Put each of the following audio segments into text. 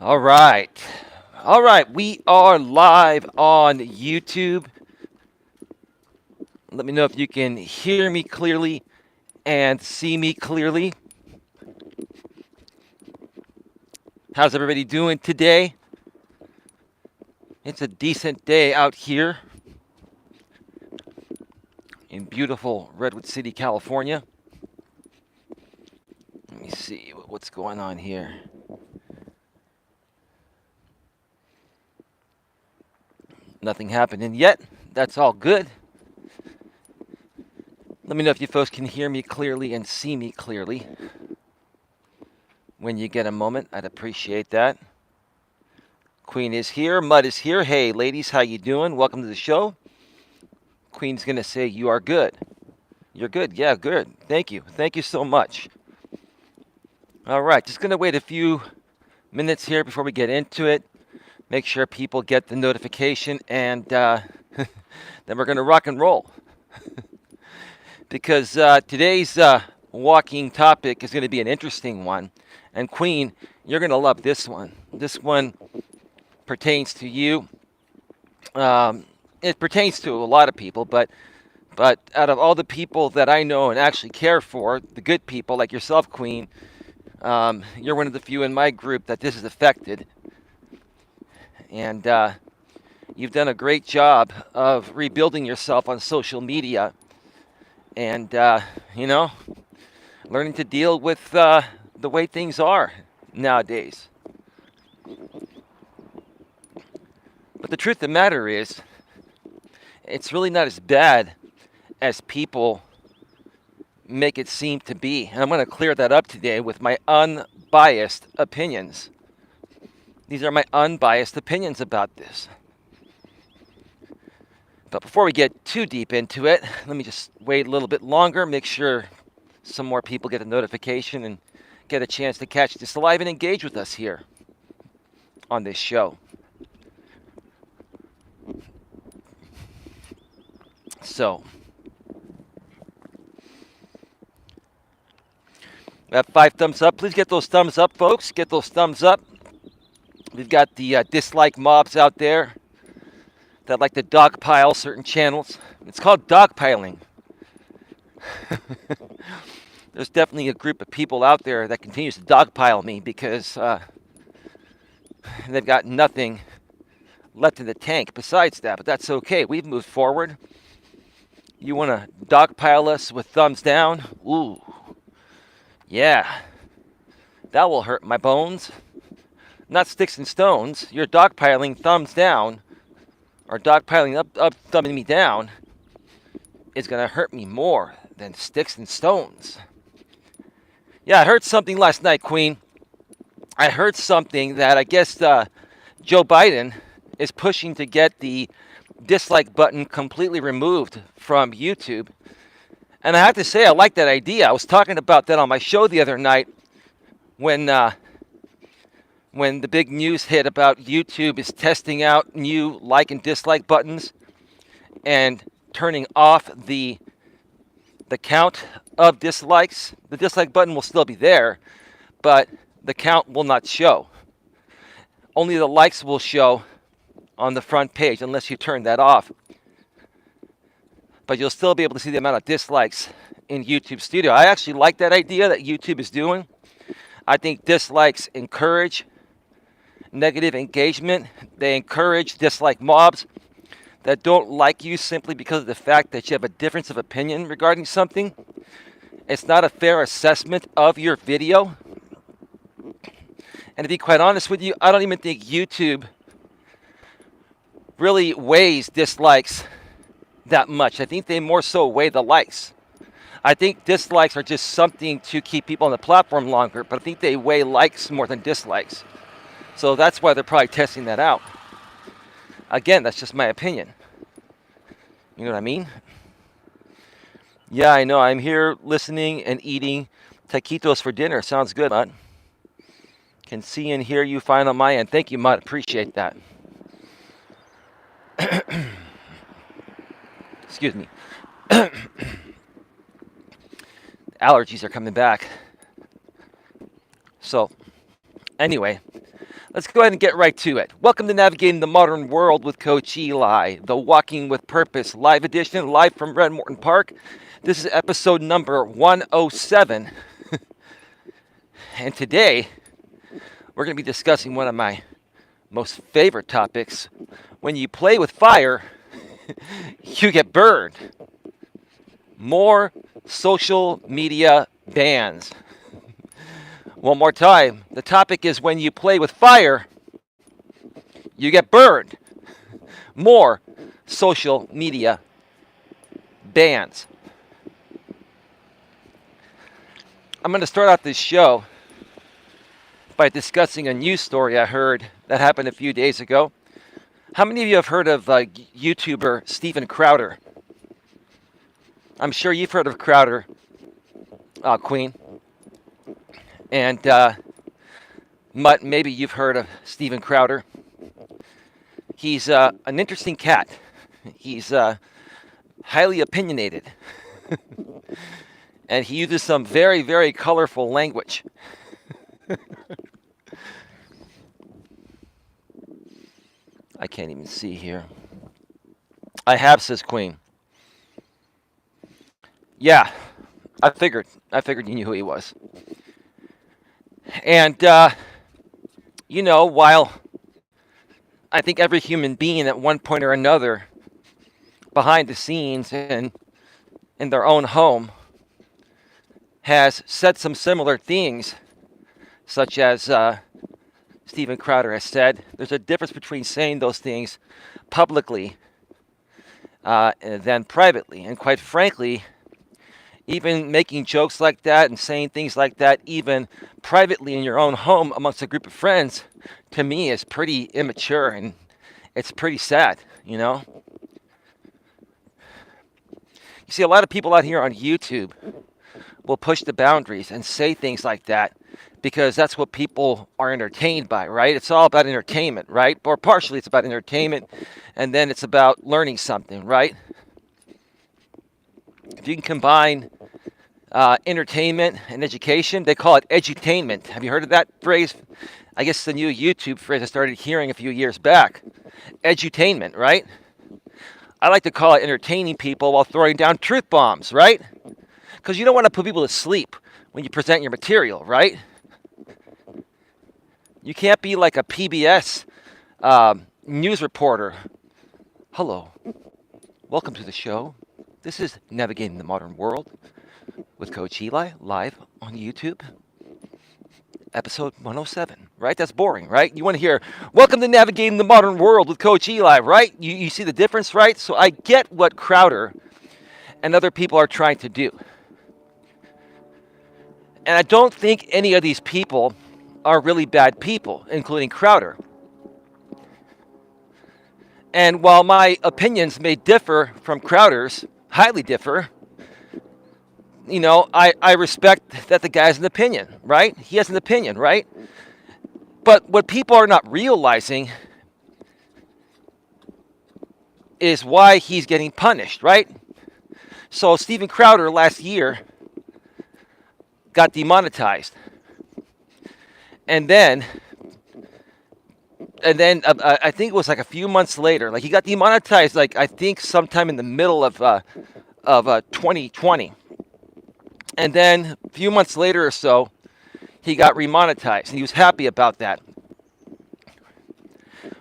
All right. All right. We are live on YouTube. Let me know if you can hear me clearly and see me clearly. How's everybody doing today? It's a decent day out here in beautiful Redwood City, California. Let me see what's going on here. Nothing happening yet. That's all good. Let me know if you folks can hear me clearly and see me clearly. When you get a moment, I'd appreciate that. Queen is here. Mud is here. Hey, ladies, how you doing? Welcome to the show. Queen's going to say you are good. You're good. Yeah, good. Thank you. Thank you so much. All right, just going to wait a few minutes here before we get into it. Make sure people get the notification, and then we're going to rock and roll. Because today's walking topic is going to be an interesting one. And Queen, you're going to love this one. This one pertains to you. It pertains to a lot of people, but out of all the people that I know and actually care for, the good people like yourself, Queen, you're one of the few in my group that this has affected. And you've done a great job of rebuilding yourself on social media and, learning to deal with the way things are nowadays. But the truth of the matter is, it's really not as bad as people make it seem to be. And I'm going to clear that up today with my unbiased opinions. These are my unbiased opinions about this. But before we get too deep into it, let me just wait a little bit longer, make sure some more people get a notification and get a chance to catch this live and engage with us here on this show. So, we have 5 thumbs up. Please get those thumbs up, folks. Get those thumbs up. We've got the dislike mobs out there that like to dogpile certain channels. It's called dogpiling. There's definitely a group of people out there that continues to dogpile me because they've got nothing left in the tank besides that. But that's okay. We've moved forward. You want to dogpile us with thumbs down? Ooh. Yeah. That will hurt my bones. Not sticks and stones. You're dogpiling thumbs down or dogpiling up thumbing me down is going to hurt me more than sticks and stones. Yeah, I heard something last night, Queen. I heard something that I guess Joe Biden is pushing to get the dislike button completely removed from YouTube. And I have to say, I like that idea. I was talking about that on my show the other night when the big news hit about YouTube is testing out new like and dislike buttons and turning off the count of dislikes. The dislike button will still be there, but the count will not show. Only the likes will show on the front page unless you turn that off. But you'll still be able to see the amount of dislikes in YouTube Studio. I actually like that idea that YouTube is doing. I think dislikes encourage negative engagement. They encourage dislike mobs that don't like you simply because of the fact that you have a difference of opinion regarding something. It's not a fair assessment of your video. And to be quite honest with you, I don't even think YouTube really weighs dislikes that much. I think they more so weigh the likes. I think dislikes are just something to keep people on the platform longer, but I think they weigh likes more than dislikes. So that's why they're probably testing that out. Again, that's just my opinion. You know what I mean? Yeah, I know. I'm here listening and eating taquitos for dinner. Sounds good, Mutt. Can see and hear you fine on my end. Thank you, Mutt. Appreciate that. Excuse me. Allergies are coming back. So, anyway, Let's go ahead and get right to it. Welcome to Navigating the Modern World with Coach Eli, the Walking with Purpose live edition, live from Red Morton Park. This is episode number 107. And today, we're going to be discussing one of my most favorite topics. When you play with fire, you get burned. More social media bans. One more time. The topic is when you play with fire, you get burned. More social media bans. I'm going to start out this show by discussing a news story I heard that happened a few days ago. How many of you have heard of YouTuber Steven Crowder? I'm sure you've heard of Crowder, Queen. And maybe you've heard of Steven Crowder. He's an interesting cat. He's highly opinionated. And he uses some very, very colorful language. I can't even see here. I have, says Queen. Yeah, I figured you knew who he was. And, while I think every human being at one point or another, behind the scenes and in their own home, has said some similar things, such as Steven Crowder has said, there's a difference between saying those things publicly than privately. And quite frankly, even making jokes like that and saying things like that, even privately in your own home amongst a group of friends, to me is pretty immature and it's pretty sad, You see, a lot of people out here on YouTube will push the boundaries and say things like that because that's what people are entertained by, right? It's all about entertainment, right? Or partially it's about entertainment, and then it's about learning something, right? If you can combine entertainment and education, they call it edutainment. Have you heard of that phrase? I guess it's a new YouTube phrase I started hearing a few years back. Edutainment, right? I like to call it entertaining people while throwing down truth bombs, right? Because you don't want to put people to sleep when you present your material, right? You can't be like a PBS news reporter. Hello. Welcome to the show. This is Navigating the Modern World with Coach Eli, live on YouTube. Episode 107, right? That's boring, right? You want to hear, welcome to Navigating the Modern World with Coach Eli, right? You see the difference, right? So I get what Crowder and other people are trying to do. And I don't think any of these people are really bad people, including Crowder. And while my opinions may differ from Crowder's, highly differ, I respect that the guy has an opinion, right? He has an opinion, right? But what people are not realizing is why he's getting punished, right? So Steven Crowder last year got demonetized. And then I think it was like a few months later, like he got demonetized, like I think sometime in the middle of 2020. And then a few months later or so, he got remonetized, and he was happy about that.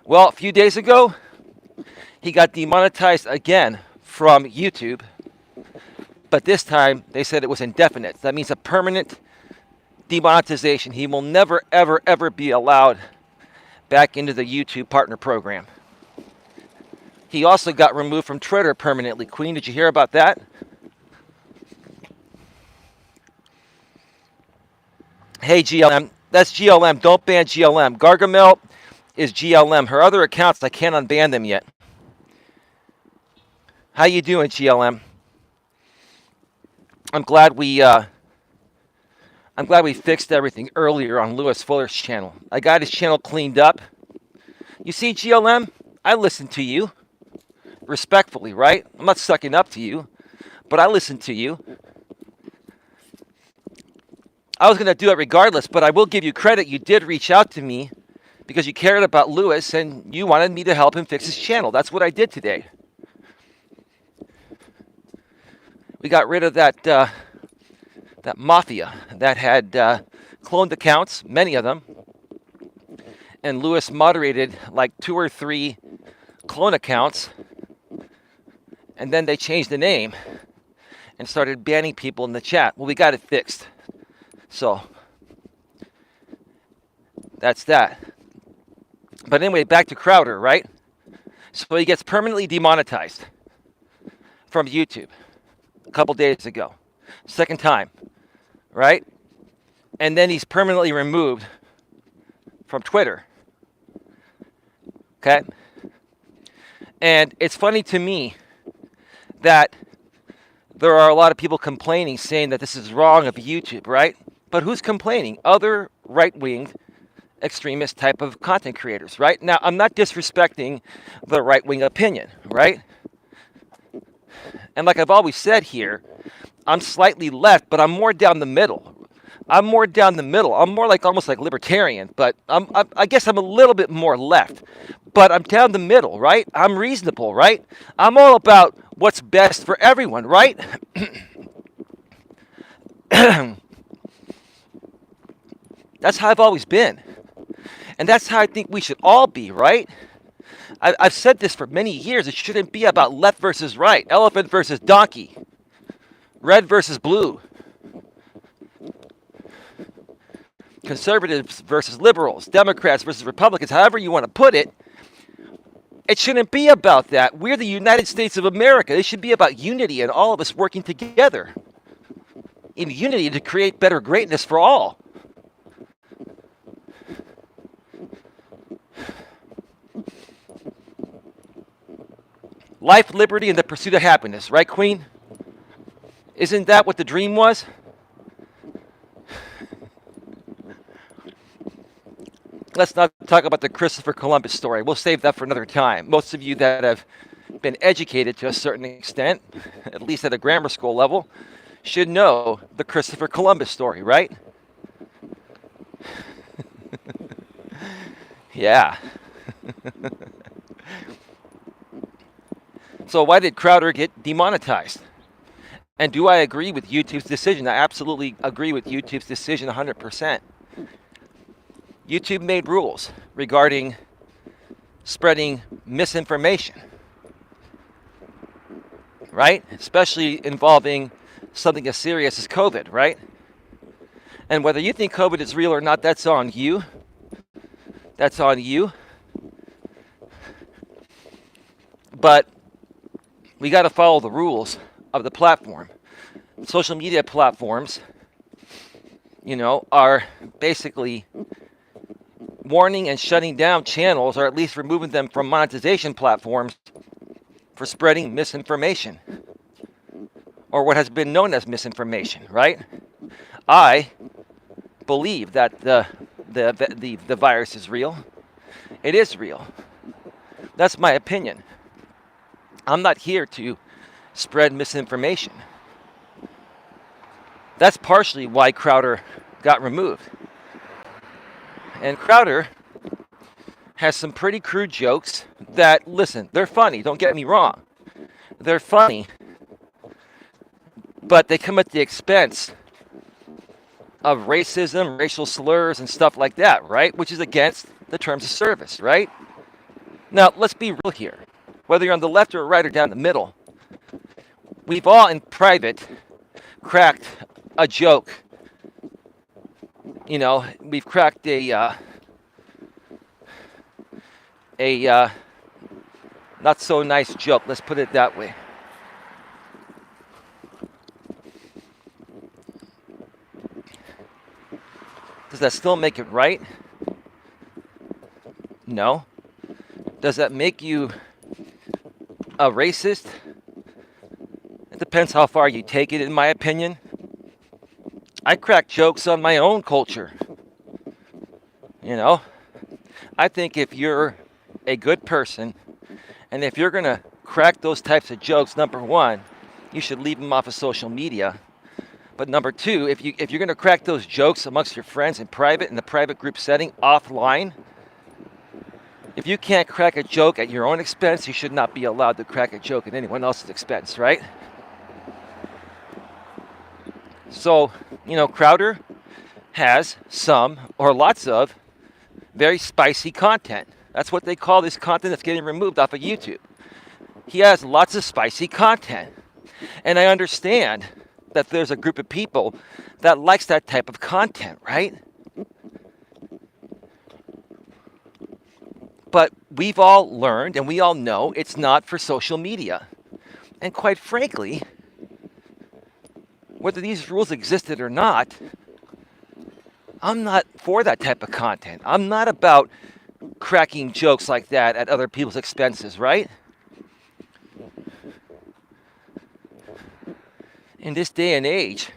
Well, a few days ago, he got demonetized again from YouTube, but this time they said it was indefinite. That means a permanent demonetization. He will never, ever, ever be allowed back into the YouTube partner program. He also got removed from Twitter permanently. Queen, did you hear about that? Hey, GLM. That's GLM. Don't ban GLM. Gargamel is GLM. Her other accounts, I can't unban them yet. How you doing, GLM? I'm glad we fixed everything earlier on Lewis Fuller's channel. I got his channel cleaned up. You see, GLM, I listen to you respectfully, right? I'm not sucking up to you, but I listen to you. I was going to do it regardless, but I will give you credit. You did reach out to me because you cared about Lewis and you wanted me to help him fix his channel. That's what I did today. We got rid of that that mafia that had cloned accounts, many of them, and Lewis moderated like 2 or 3 clone accounts, and then they changed the name and started banning people in the chat. Well, we got it fixed. So that's that. But anyway, back to Crowder, right? So he gets permanently demonetized from YouTube a couple days ago. Second time, right? And then he's permanently removed from Twitter. Okay? And it's funny to me that there are a lot of people complaining, saying that this is wrong of YouTube, right? But who's complaining? Other right-wing extremist type of content creators, right? Now, I'm not disrespecting the right-wing opinion, right? And like I've always said here, I'm slightly left, but I'm more down the middle. I'm more down the middle. I'm more like almost like libertarian, but I guess I'm a little bit more left. But I'm down the middle, right? I'm reasonable, right? I'm all about what's best for everyone, right? That's how I've always been. And that's how I think we should all be, right? I've said this for many years. It shouldn't be about left versus right, elephant versus donkey, red versus blue, conservatives versus liberals, Democrats versus Republicans, however you want to put it. It shouldn't be about that. We're the United States of America. It should be about unity and all of us working together in unity to create better greatness for all. Life, liberty, and the pursuit of happiness, right, Queen? Isn't that what the dream was? Let's not talk about the Christopher Columbus story. We'll save that for another time. Most of you that have been educated to a certain extent, at least at a grammar school level, should know the Christopher Columbus story, right? Yeah. So why did Crowder get demonetized? And do I agree with YouTube's decision? I absolutely agree with YouTube's decision 100%. YouTube made rules regarding spreading misinformation, right? Especially involving something as serious as COVID, right? And whether you think COVID is real or not, that's on you. That's on you. But we got to follow the rules of the platform. Social media platforms, are basically warning and shutting down channels, or at least removing them from monetization platforms for spreading misinformation, or what has been known as misinformation, right? I believe that the virus is real. It is real. That's my opinion. I'm not here to spread misinformation. That's partially why Crowder got removed. And Crowder has some pretty crude jokes that, listen, they're funny. Don't get me wrong. They're funny. But they come at the expense of racism, racial slurs, and stuff like that, right? Which is against the terms of service, right? Now, let's be real here. Whether you're on the left or right or down the middle, we've all in private cracked a joke. We've cracked a not so nice joke. Let's put it that way. Does that still make it right? No. Does that make you a racist? It depends how far you take it, in my opinion. I crack jokes on my own culture. I think if you're a good person, and if you're going to crack those types of jokes, number one, you should leave them off of social media. But number two, if you're going to crack those jokes amongst your friends in private, in the private group setting, offline, If you can't crack a joke at your own expense, you should not be allowed to crack a joke at anyone else's expense, right? So, Crowder has some or lots of very spicy content. That's what they call this content that's getting removed off of YouTube. He has lots of spicy content. And I understand that there's a group of people that likes that type of content, right? But we've all learned and we all know it's not for social media. And quite frankly, whether these rules existed or not, I'm not for that type of content. I'm not about cracking jokes like that at other people's expenses, right? In this day and age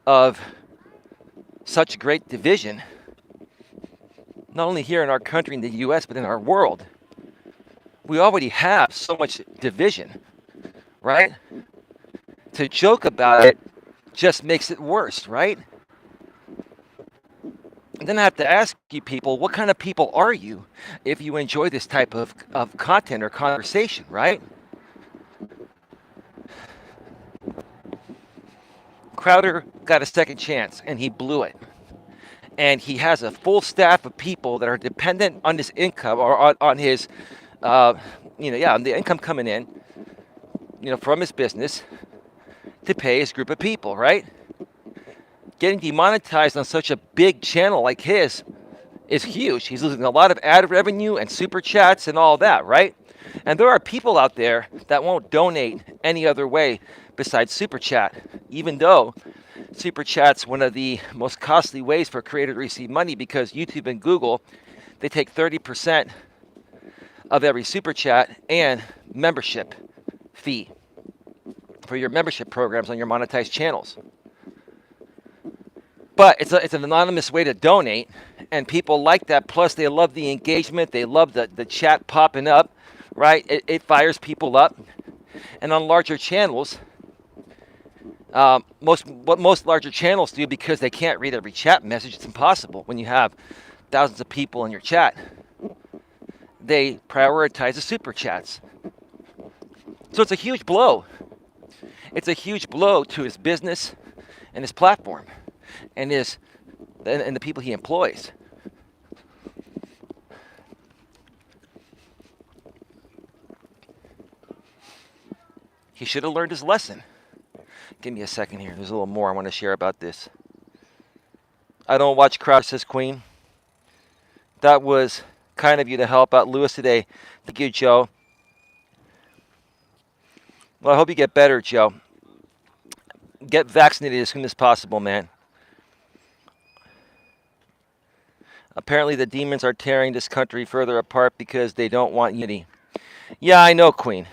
of such great division, not only here in our country, in the US, but in our world, we already have so much division, right? To joke about it just makes it worse, right? And then I have to ask you people, what kind of people are you if you enjoy this type of content or conversation, right? Crowder got a second chance and he blew it. And he has a full staff of people that are dependent on his income or on his, on the income coming in, from his business to pay his group of people, right? Getting demonetized on such a big channel like his is huge. He's losing a lot of ad revenue and super chats and all that, right? And there are people out there that won't donate any other way besides super chat, even though super chat's one of the most costly ways for a creator to receive money, because YouTube and Google, they take 30% of every super chat and membership fee for your membership programs on your monetized channels. But it's an anonymous way to donate, and people like that. Plus, they love the engagement. They love the chat popping up, right? It fires people up. And on larger channels, most larger channels do, because they can't read every chat message. It's impossible when you have thousands of people in your chat. They prioritize the super chats. So it's a huge blow. It's a huge blow to his business and his platform and the people he employs. He should have learned his lesson. Give me a second here. There's a little more I want to share about this. I don't watch Crowd, says Queen. That was kind of you to help out Lewis today. Thank you, Joe. Well, I hope you get better, Joe. Get vaccinated as soon as possible, man. Apparently the demons are tearing this country further apart because they don't want unity. Yeah, I know, Queen.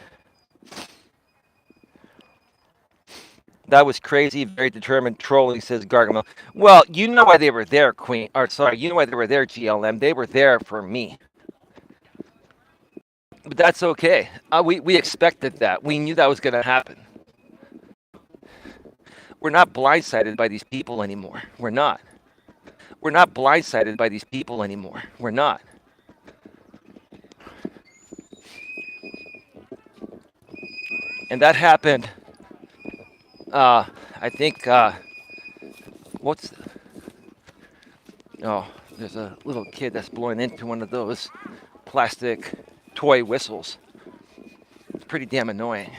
That was crazy, very determined trolling, says Gargamel. Well, you know why they were there, Queen. You know why they were there, GLM. They were there for me. But that's okay. We expected that. We knew that was going to happen. We're not blindsided by these people anymore. We're not. We're not blindsided by these people anymore. We're not. And that happened, I think, there's a little kid that's blowing into one of those plastic toy whistles. It's pretty damn annoying.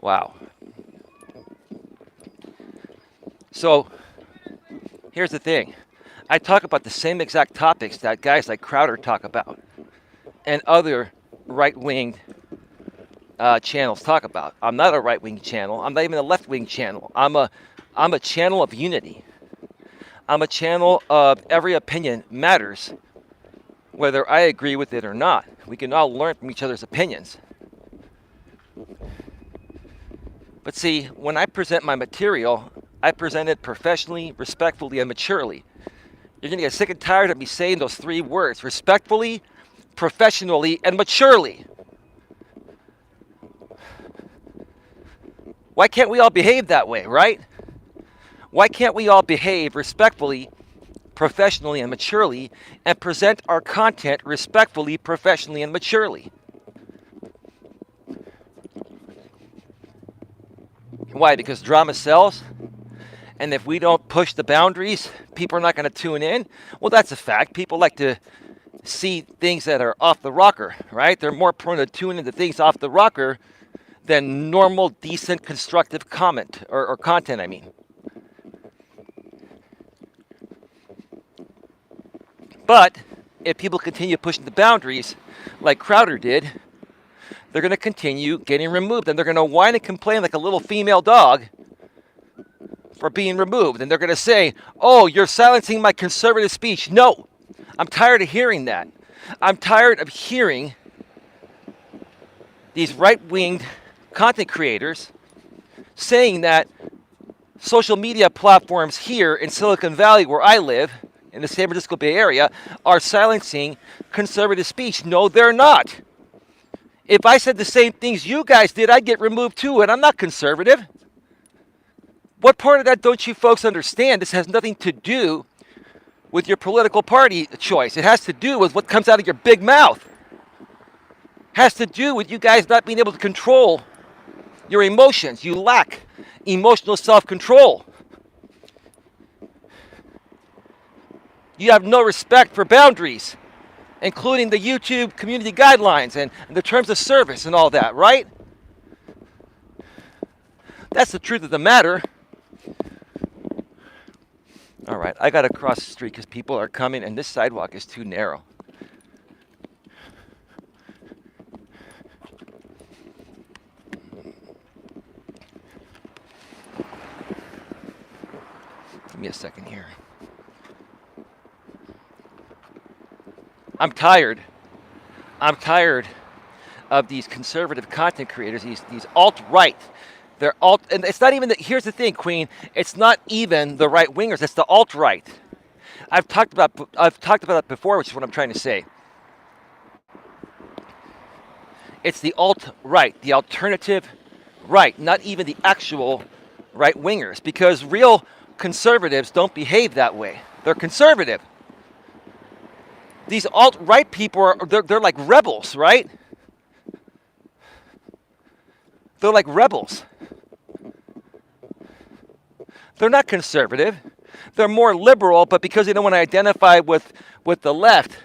Wow. So, here's the thing. I talk about the same exact topics that guys like Crowder talk about, and other right-wing channels talk about. I'm not a right-wing channel. I'm not even a left-wing channel. I'm a channel of unity. I'm a channel of every opinion matters, whether I agree with it or not. We can all learn from each other's opinions. But see, when I present my material, I present it professionally, respectfully, and maturely. You're going to get sick and tired of me saying those three words: respectfully, professionally, and maturely. Why can't we all behave that way, right? Why can't we all behave respectfully, professionally and maturely, and present our content respectfully, professionally, and maturely. Why? Because drama sells, and if we don't push the boundaries, people are not going to tune in. Well, that's a fact. People like to see things that are off the rocker, right? They're more prone to tune into things off the rocker than normal, decent, constructive comment or content, I mean. But if people continue pushing the boundaries like Crowder did, they're going to continue getting removed, and they're going to whine and complain like a little female dog for being removed. And they're going to say, oh, you're silencing my conservative speech. No, I'm tired of hearing that. I'm tired of hearing these right-winged content creators saying that social media platforms here in Silicon Valley, where I live, in the San Francisco Bay Area, are silencing conservative speech. No, they're not. If I said the same things you guys did, I'd get removed too, and I'm not conservative. What part of that don't you folks understand? This has nothing to do with your political party choice. It has to do with what comes out of your big mouth. It has to do with you guys not being able to control your emotions. You lack emotional self-control. You have no respect for boundaries, including the YouTube community guidelines and the terms of service and all that, right? That's the truth of the matter. All right, I got to cross the street because people are coming and this sidewalk is too narrow. Give me a second here. I'm tired of these conservative content creators, these alt-right. They're alt, and it's not even here's the thing, Queen. It's not even the right wingers. It's the alt-right. I've talked about that before, which is what I'm trying to say. It's the alt-right, the alternative right, not even the actual right wingers, because real conservatives don't behave that way. They're conservative. These alt-right people they're like rebels, right? They're like rebels. They're not conservative. They're more liberal, but because they don't want to identify with the left,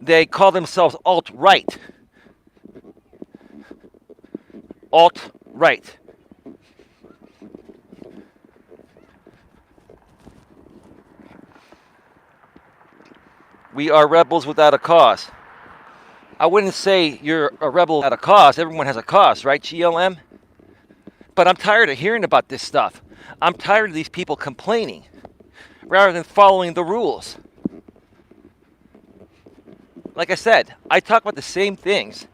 they call themselves alt-right. Alt-right. We are rebels without a cause. I wouldn't say you're a rebel without a cause. Everyone has a cause, right, GLM? But I'm tired of hearing about this stuff. I'm tired of these people complaining rather than following the rules. Like I said, I talk about the same things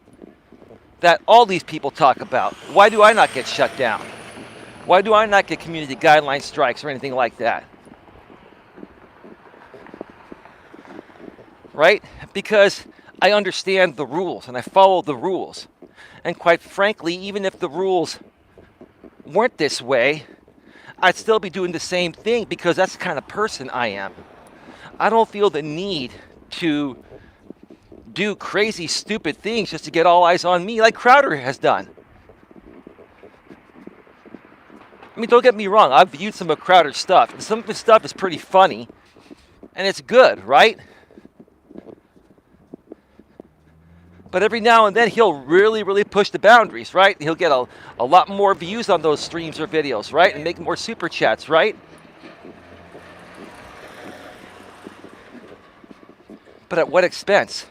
that all these people talk about. Why do I not get shut down? Why do I not get community guideline strikes or anything like that? Right? Because I understand the rules and I follow the rules. And quite frankly, even if the rules weren't this way, I'd still be doing the same thing because that's the kind of person I am. I don't feel the need to do crazy, stupid things just to get all eyes on me like Crowder has done. I mean, don't get me wrong. I've viewed some of Crowder's stuff. And some of his stuff is pretty funny. And it's good, right? But every now and then, he'll really, really push the boundaries, right? He'll get a lot more views on those streams or videos, right? And make more super chats, right? But at what expense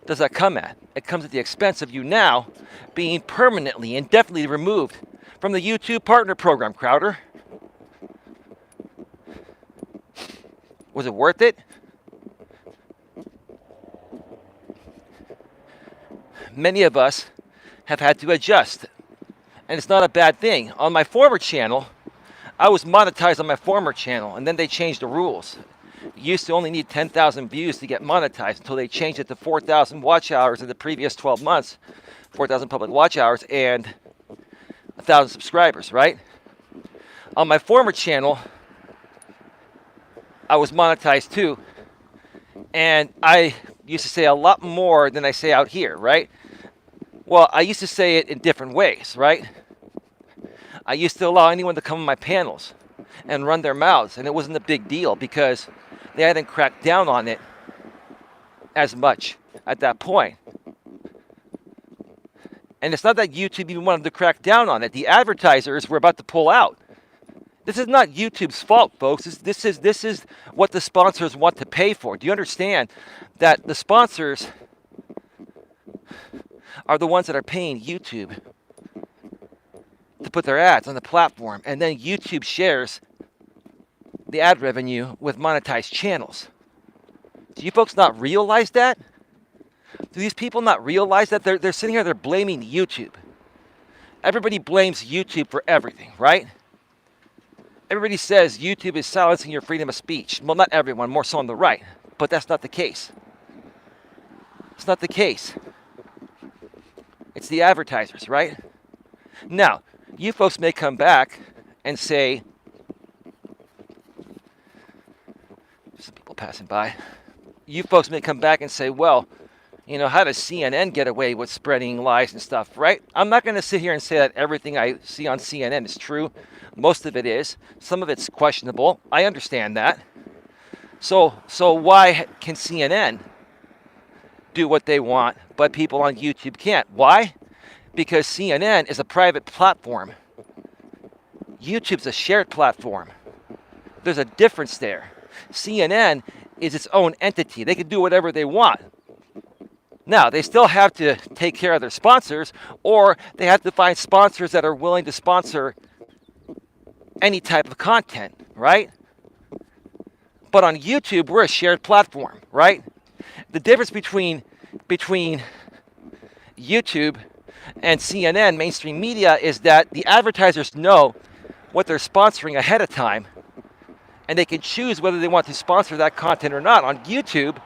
does that come at? It comes at the expense of you now being permanently, indefinitely removed from the YouTube Partner Program, Crowder. Was it worth it? Many of us have had to adjust, and it's not a bad thing. On my former channel, I was monetized on my former channel, and then they changed the rules. You used to only need 10,000 views to get monetized until they changed it to 4,000 watch hours in the previous 12 months, 4,000 public watch hours, and 1,000 subscribers, right? On my former channel, I was monetized too. And I used to say a lot more than I say out here, right? Well, I used to say it in different ways, right? I used to allow anyone to come on my panels and run their mouths, and it wasn't a big deal because they hadn't cracked down on it as much at that point. And it's not that YouTube even wanted to crack down on it. The advertisers were about to pull out. This is not YouTube's fault, folks. This is what the sponsors want to pay for. Do you understand that the sponsors are the ones that are paying YouTube to put their ads on the platform, and then YouTube shares the ad revenue with monetized channels? Do you folks not realize that? Do these people not realize that? They're sitting here, they're blaming YouTube. Everybody blames YouTube for everything, right? Everybody says YouTube is silencing your freedom of speech. Well, not everyone, more so on the right, but that's not the case. It's not the case. It's the advertisers, right? Now, you folks may come back and say, some people passing by, you folks may come back and say, well, you know, how does CNN get away with spreading lies and stuff, right? I'm not going to sit here and say that everything I see on CNN is true. Most of it is. Some of it's questionable. I understand that. So why can CNN do what they want, but people on YouTube can't? Why? Because CNN is a private platform. YouTube's a shared platform. There's a difference there. CNN is its own entity. They can do whatever they want. Now, they still have to take care of their sponsors, or they have to find sponsors that are willing to sponsor any type of content, right? But on YouTube, we're a shared platform, right? The difference between YouTube and CNN, mainstream media, is that the advertisers know what they're sponsoring ahead of time, and they can choose whether they want to sponsor that content or not. On YouTube,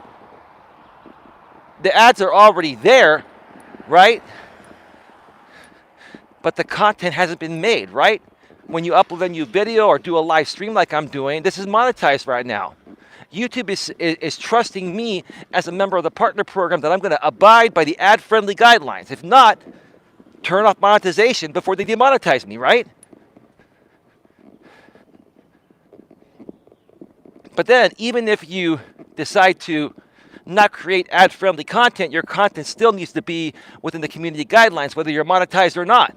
the ads are already there, right? But the content hasn't been made, right? When you upload a new video or do a live stream like I'm doing, this is monetized right now. YouTube is trusting me as a member of the partner program that I'm going to abide by the ad-friendly guidelines. If not, turn off monetization before they demonetize me, right? But then, even if you decide to not create ad-friendly content, your content still needs to be within the community guidelines, whether you're monetized or not.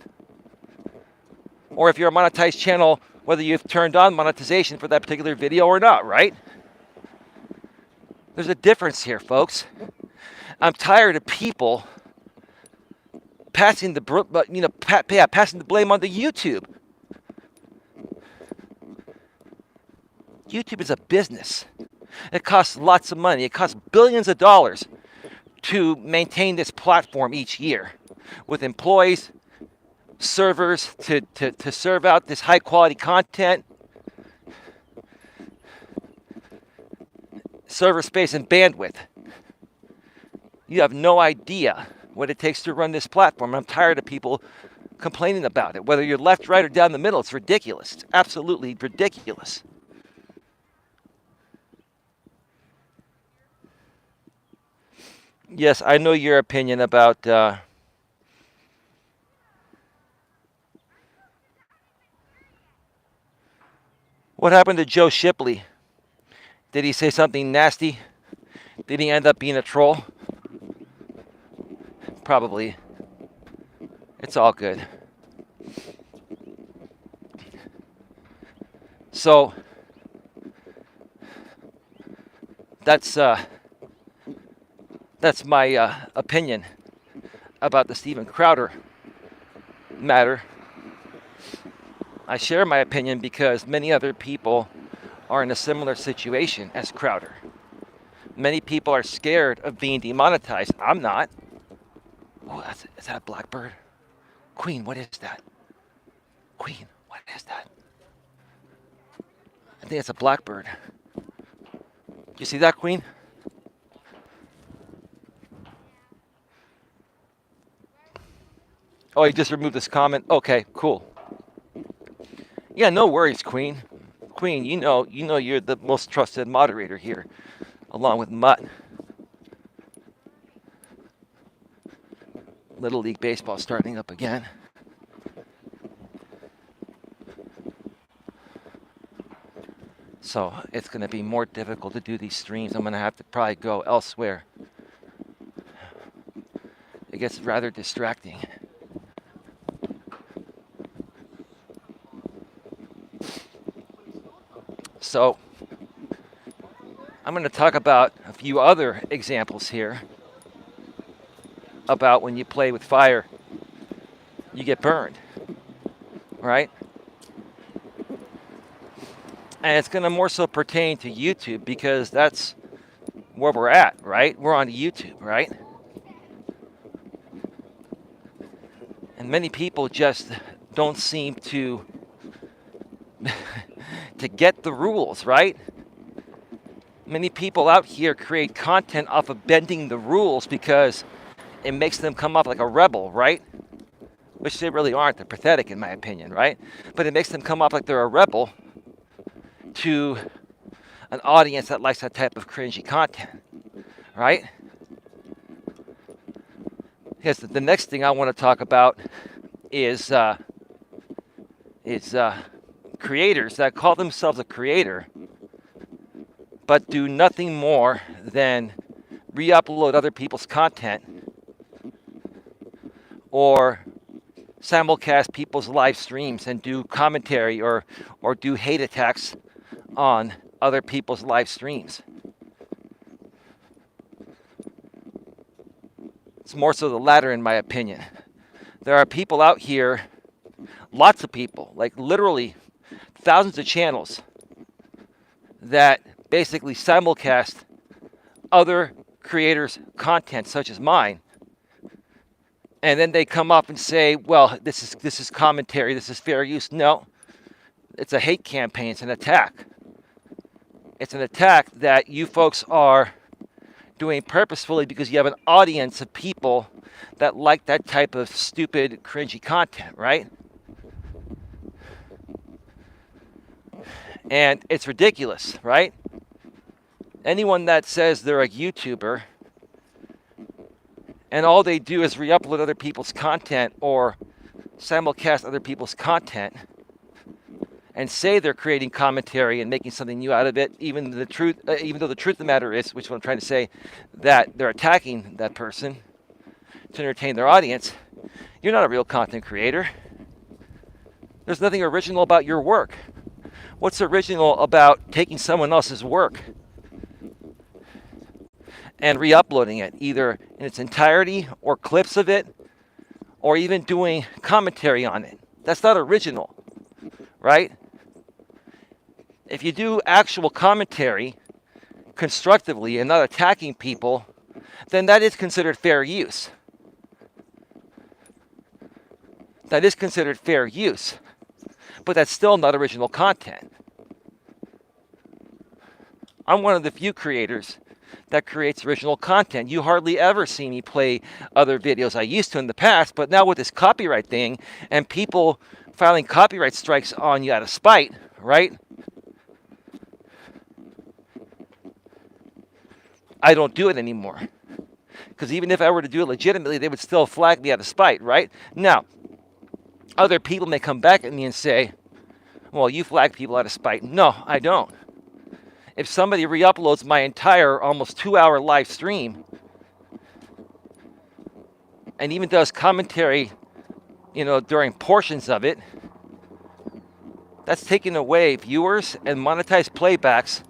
Or if you're a monetized channel, whether you've turned on monetization for that particular video or not, right? There's a difference here, folks. I'm tired of people passing the blame onto YouTube. YouTube is a business. It costs lots of money. It costs billions of dollars to maintain this platform each year, with employees, servers to serve out this high quality content, server space and bandwidth. You have no idea what it takes to run this platform. I'm tired of people complaining about it. Whether you're left, right, or down the middle, it's ridiculous. It's absolutely ridiculous. Yes, I know your opinion about what happened to Joe Shipley. Did he say something nasty? Did he end up being a troll? Probably. It's all good. So that's my opinion about the Steven Crowder matter. I share my opinion because many other people are in a similar situation as Crowder. Many people are scared of being demonetized. I'm not. Oh, is that a blackbird? Queen, what is that? Queen, what is that? I think it's a blackbird. You see that, Queen? Oh, he just removed this comment? Okay, cool. Yeah, no worries, Queen. Queen, you know you're the most trusted moderator here, along with Mutt. Little League Baseball starting up again. So it's going to be more difficult to do these streams. I'm going to have to probably go elsewhere. It gets rather distracting. So I'm going to talk about a few other examples here about when you play with fire, you get burned, right? And it's going to more so pertain to YouTube because that's where we're at, right? We're on YouTube, right? And many people just don't seem to get the rules, right? Many people out here create content off of bending the rules because it makes them come off like a rebel, right? Which they really aren't. They're pathetic in my opinion, right? But it makes them come off like they're a rebel to an audience that likes that type of cringy content, right? Because the next thing I want to talk about is creators that call themselves a creator but do nothing more than re-upload other people's content or simulcast people's live streams and do commentary or do hate attacks on other people's live streams. It's more so the latter in my opinion. There are people out here, lots of people, like literally thousands of channels that basically simulcast other creators' content such as mine. And then they come up and say, well, this is commentary, this is fair use. No, it's a hate campaign, it's an attack. It's an attack that you folks are doing purposefully because you have an audience of people that like that type of stupid, cringy content, right? And it's ridiculous, right? Anyone that says they're a YouTuber and all they do is re-upload other people's content or simulcast other people's content and say they're creating commentary and making something new out of it, even though the truth of the matter is, which is what I'm trying to say, that they're attacking that person to entertain their audience, you're not a real content creator. There's nothing original about your work. What's original about taking someone else's work and re-uploading it, either in its entirety or clips of it, or even doing commentary on it? That's not original, right? If you do actual commentary constructively and not attacking people, then that is considered fair use. That is considered fair use, but that's still not original content. I'm one of the few creators that creates original content. You hardly ever see me play other videos. I used to in the past, but now with this copyright thing and people filing copyright strikes on you out of spite, right? I don't do it anymore. Because even if I were to do it legitimately, they would still flag me out of spite, right? Now, other people may come back at me and say, well, you flag people out of spite. No, I don't. If somebody re-uploads my entire almost 2-hour live stream and even does commentary, during portions of it, that's taking away viewers and monetized playbacks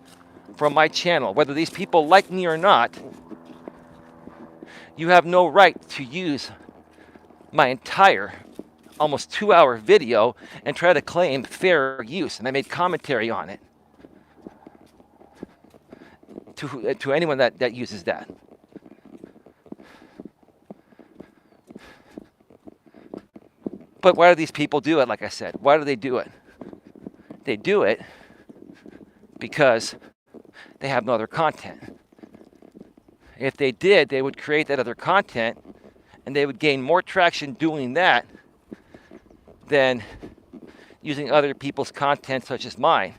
from my channel. Whether these people like me or not, you have no right to use my entire almost 2-hour video and try to claim fair use. And I made commentary on it to anyone that uses that. But why do these people do it? Like I said, why do they do it? They do it because they have no other content. If they did, they would create that other content and they would gain more traction doing that than using other people's content such as mine.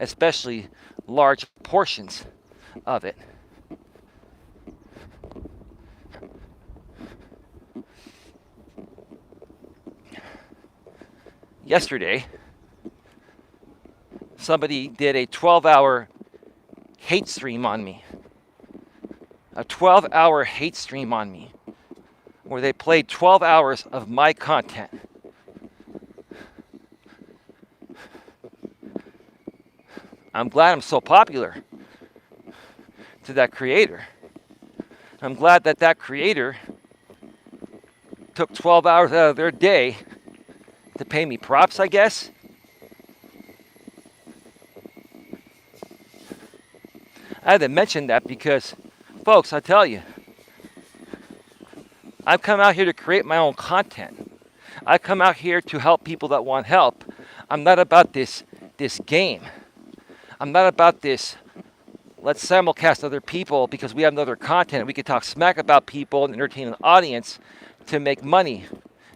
especially large portions of it. Yesterday, somebody did a 12-hour hate stream on me. A 12-hour hate stream on me, where they played 12 hours of my content. I'm glad I'm so popular to that creator. I'm glad that that creator took 12 hours out of their day to pay me props, I guess. I had to mention that because, folks, I tell you, I've come out here to create my own content. I come out here to help people that want help. I'm not about this game. I'm not about this, let's simulcast other people because we have other content. We can talk smack about people and entertain an audience to make money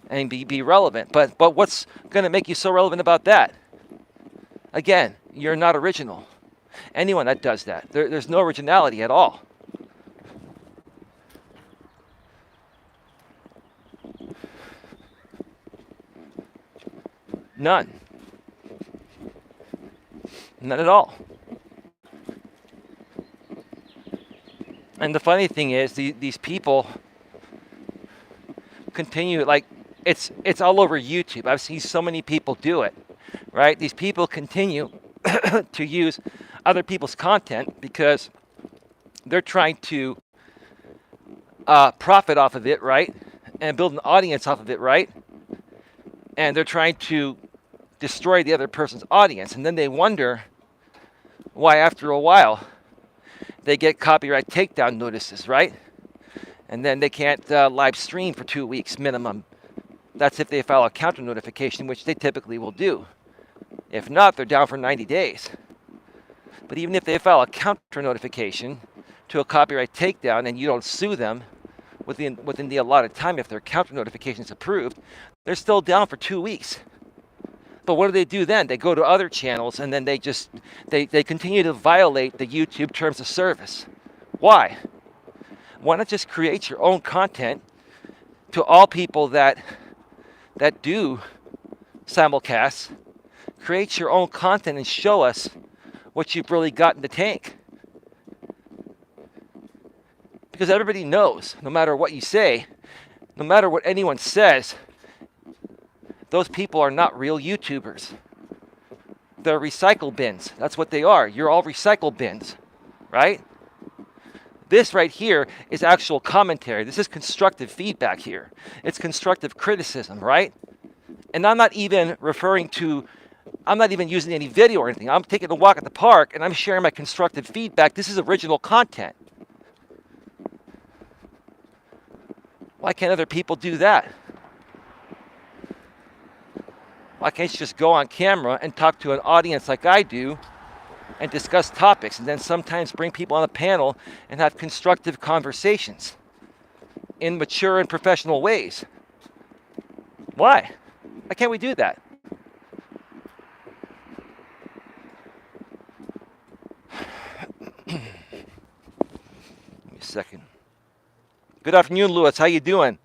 and be relevant. But what's going to make you so relevant about that? Again, you're not original. Anyone that does that, there's no originality at all. None. None at all. And the funny thing is, these people continue, like, it's all over YouTube. I've seen so many people do it, right? These people continue to use other people's content because they're trying to profit off of it, right? And build an audience off of it, right? And they're trying to destroy the other person's audience. And then they wonder why after a while they get copyright takedown notices, right? And then they can't live stream for 2 weeks minimum. That's if they file a counter notification, which they typically will do. If not, they're down for 90 days. But even if they file a counter notification to a copyright takedown and you don't sue them within the allotted time, if their counter notification is approved, they're still down for 2 weeks. But what do? Then they go to other channels and then they continue to violate the YouTube terms of service. Why? Why not just create your own content to all people that do simulcasts? Create your own content and show us what you've really got in the tank. Because everybody knows, no matter what you say, no matter what anyone says, those people are not real YouTubers. They're recycle bins. That's what they are. You're all recycle bins, right? This right here is actual commentary. This is constructive feedback here. It's constructive criticism, right? And I'm not even using any video or anything. I'm taking a walk at the park and I'm sharing my constructive feedback. This is original content. Why can't other people do that? Why can't you just go on camera and talk to an audience like I do and discuss topics and then sometimes bring people on a panel and have constructive conversations in mature and professional ways? Why? Why can't we do that? Give me a second. Good afternoon, Lewis. How you doing?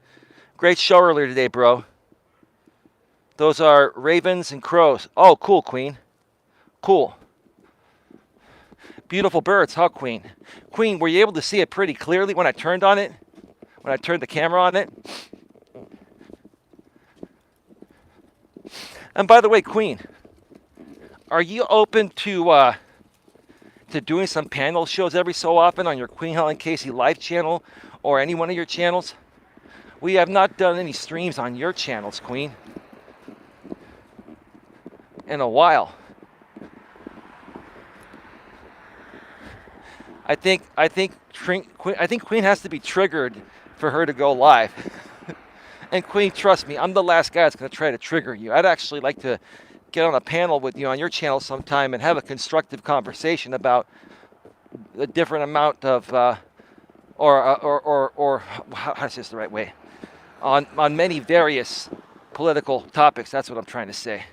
Great show earlier today, bro. Those are ravens and crows. Oh, cool, Queen. Cool. Beautiful birds, huh, Queen? Queen, were you able to see it pretty clearly when I turned on it? When I turned the camera on it? And by the way, Queen, are you open to doing some panel shows every so often on your Queen Helen Casey live channel or any one of your channels? We have not done any streams on your channels, Queen, in a while. I think Queen has to be triggered for her to go live. And Queen, trust me, I'm the last guy that's going to try to trigger you. I'd actually like to get on a panel with you on your channel sometime and have a constructive conversation about the different amount of, or how to say this the right way, on many various political topics. That's what I'm trying to say.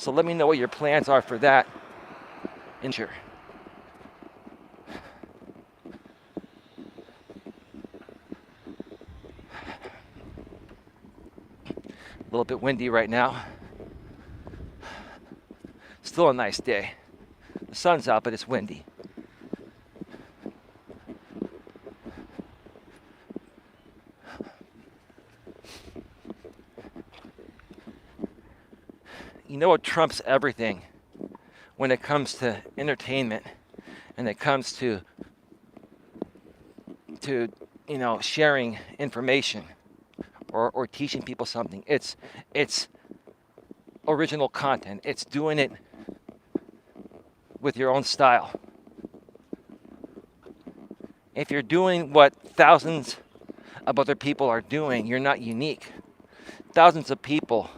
So let me know what your plans are for that. Sure. A little bit windy right now. Still a nice day. The sun's out, but it's windy. You know what trumps everything when it comes to entertainment and it comes to sharing information or teaching people something? It's original content. It's doing it with your own style. If you're doing what thousands of other people are doing, you're not unique. Thousands of people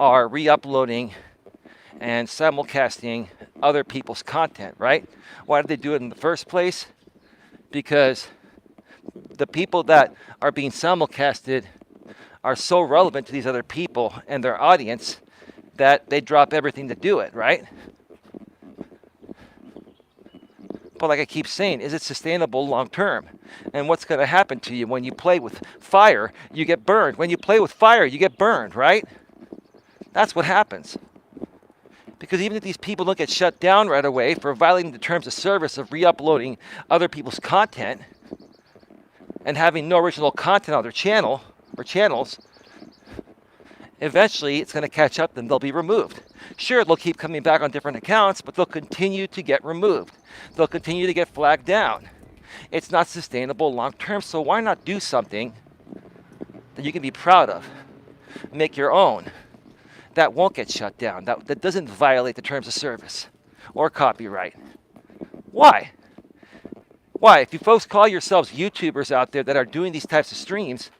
are re-uploading and simulcasting other people's content, right? Why did they do it in the first place? Because the people that are being simulcasted are so relevant to these other people and their audience that they drop everything to do it, right? But like I keep saying, is it sustainable long term? And what's going to happen to you when you play with fire? You get burned. When you play with fire, you get burned, right? That's what happens. Because even if these people don't get shut down right away for violating the terms of service of re-uploading other people's content and having no original content on their channel or channels, eventually it's going to catch up and they'll be removed. Sure, they'll keep coming back on different accounts, but they'll continue to get removed. They'll continue to get flagged down. It's not sustainable long term, so why not do something that you can be proud of? Make your own. That won't get shut down. That doesn't violate the terms of service or copyright. Why? Why? If you folks call yourselves YouTubers out there that are doing these types of streams,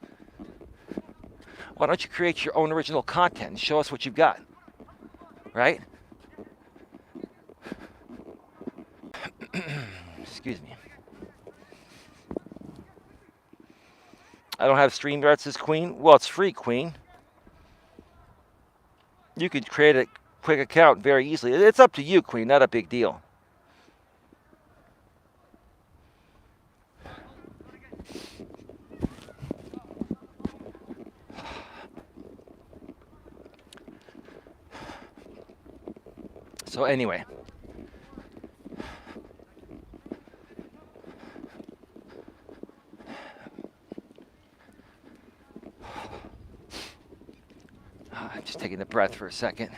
why don't you create your own original content and show us what you've got? Right? Excuse me. I don't have StreamYard, says Queen. Well, it's free, Queen. You could create a quick account very easily. It's up to you, Queen. Not a big deal. So anyway. Just taking a breath for a second.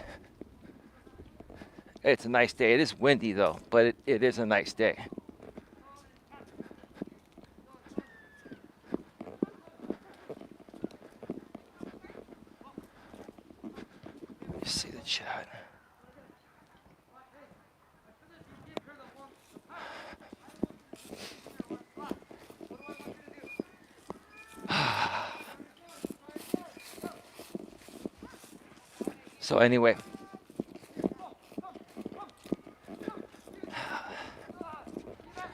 It's a nice day. It is windy though, but it is a nice day. Let's see the chat. So anyway,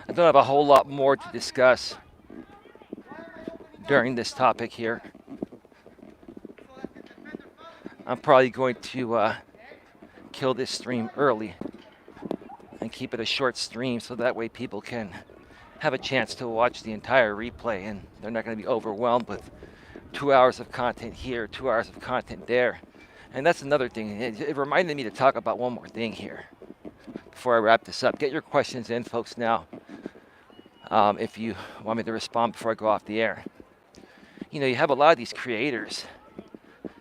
I don't have a whole lot more to discuss during this topic here. I'm probably going to kill this stream early and keep it a short stream so that way people can have a chance to watch the entire replay and they're not going to be overwhelmed with 2 hours of content here, 2 hours of content there. And that's another thing. It reminded me to talk about one more thing here before I wrap this up. Get your questions in, folks, now, if you want me to respond before I go off the air. You know, you have a lot of these creators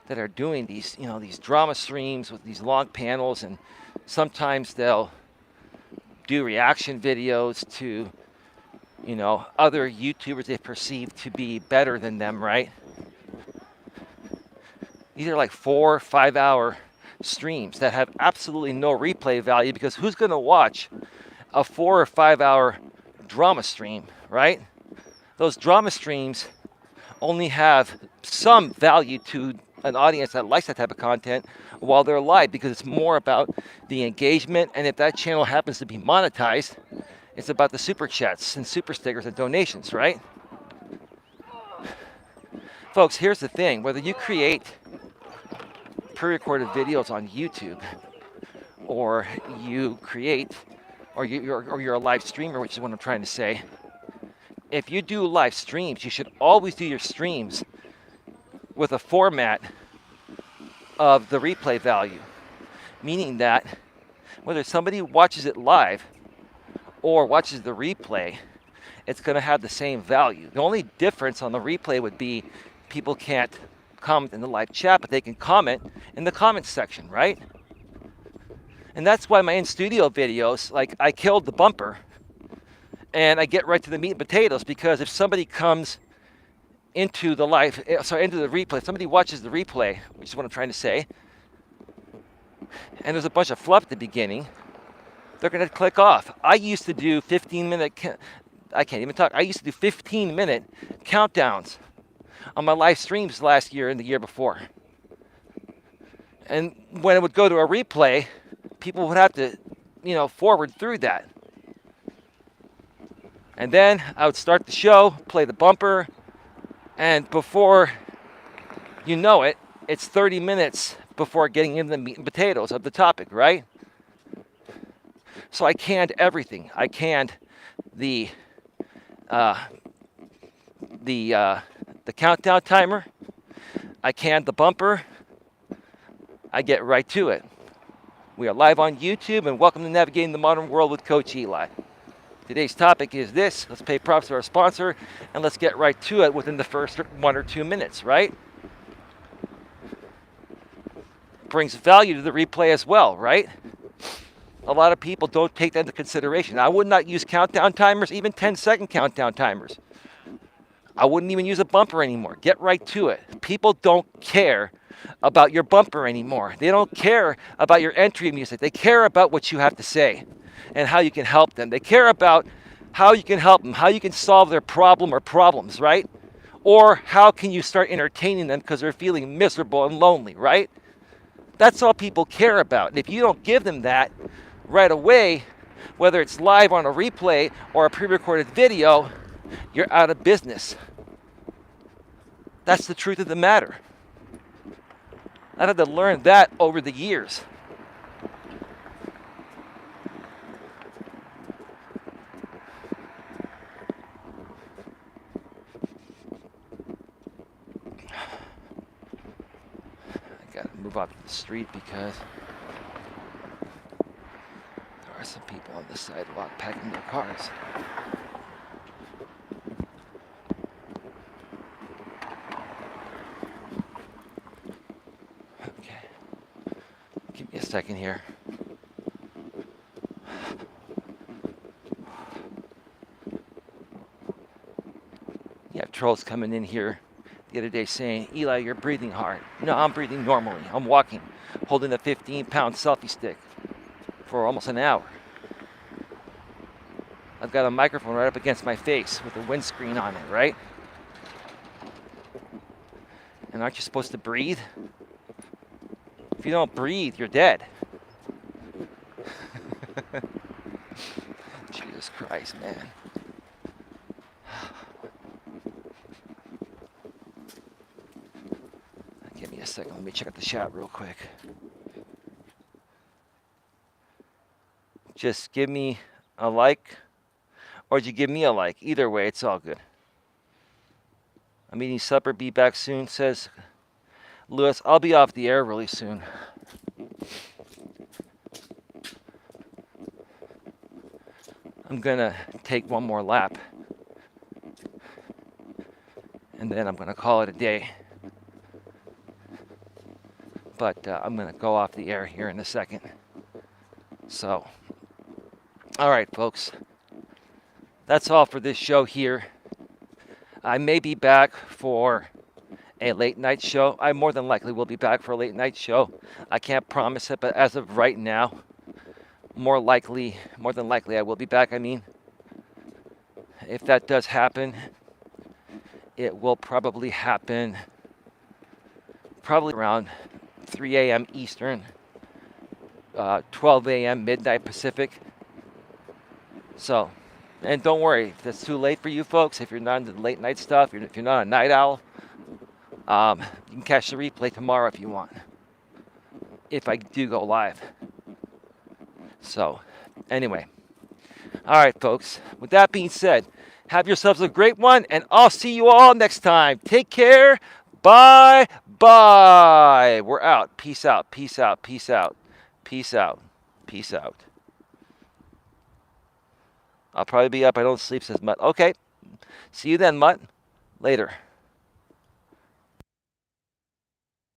that are doing these, these drama streams with these long panels, and sometimes they'll do reaction videos to, other YouTubers they perceive to be better than them, right? These are like 4 or 5 hour streams that have absolutely no replay value, because who's going to watch a 4 or 5 hour drama stream, right? Those drama streams only have some value to an audience that likes that type of content while they're live, because it's more about the engagement, and if that channel happens to be monetized, it's about the super chats and super stickers and donations, right? Folks, here's the thing. Whether you create pre-recorded videos on YouTube, or you create, or you're a live streamer, which is what I'm trying to say. If you do live streams, you should always do your streams with a format of the replay value, meaning that whether somebody watches it live or watches the replay, it's going to have the same value. The only difference on the replay would be people can't comment in the live chat, but they can comment in the comments section, right? And that's why my in-studio videos, like I killed the bumper and I get right to the meat and potatoes, because if somebody comes into the into the replay, if somebody watches the replay, which is what I'm trying to say, and there's a bunch of fluff at the beginning, they're going to click off. I used to do 15-minute, I can't even talk. I used to do 15-minute countdowns on my live streams last year and the year before. And when it would go to a replay, people would have to, forward through that. And then I would start the show, play the bumper, and before you know it, it's 30 minutes before getting into the meat and potatoes of the topic, right? So I canned everything. I canned the countdown timer. I canned the bumper. I get right to it. We are live on YouTube, and welcome to Navigating the Modern World with Coach Eli. Today's topic is this. Let's pay props to our sponsor, and let's get right to it within the first 1 or 2 minutes, right? Brings value to the replay as well, right? A lot of people don't take that into consideration. I would not use countdown timers, even 10-second countdown timers. I wouldn't even use a bumper anymore. Get right to it. People don't care about your bumper anymore. They don't care about your entry music. They care about what you have to say and how you can help them. They care about how you can help them, how you can solve their problem or problems, right? Or how can you start entertaining them because they're feeling miserable and lonely, right? That's all people care about. And if you don't give them that right away, whether it's live on a replay or a pre-recorded video, you're out of business. That's the truth of the matter. I had to learn that over the years. I gotta move off the street because there are some people on the sidewalk packing their cars. Give me a second here. You have trolls coming in here the other day saying, Eli, you're breathing hard. No, I'm breathing normally. I'm walking, holding a 15-pound selfie stick for almost an hour. I've got a microphone right up against my face with a windscreen on it, right? And aren't you supposed to breathe? If you don't breathe, you're dead. Jesus Christ, man. Give me a second. Let me check out the chat real quick. Just give me a like, or you give me a like. Either way, it's all good. I'm eating supper. Be back soon, says Lewis. I'll be off the air really soon. I'm gonna take one more lap, and then I'm gonna call it a day. But I'm gonna go off the air here in a second. So, all right, folks. That's all for this show here. I may be back for a late night show. I more than likely will be back for a late night show. I can't promise it, but as of right now, more than likely I will be back. I mean, if that does happen, it will probably happen around 3 a.m. Eastern, 12 a.m. midnight Pacific. So, and don't worry, if that's too late for you folks, if you're not into the late night stuff, if you're not a night owl, you can catch the replay tomorrow if you want. if I do go live. So, anyway. All right, folks. With that being said, have yourselves a great one, and I'll see you all next time. Take care. Bye. Bye. We're out. Peace out. Peace out. Peace out. Peace out. Peace out. I'll probably be up. I don't sleep, says Mutt. Okay. See you then, Mutt. Later.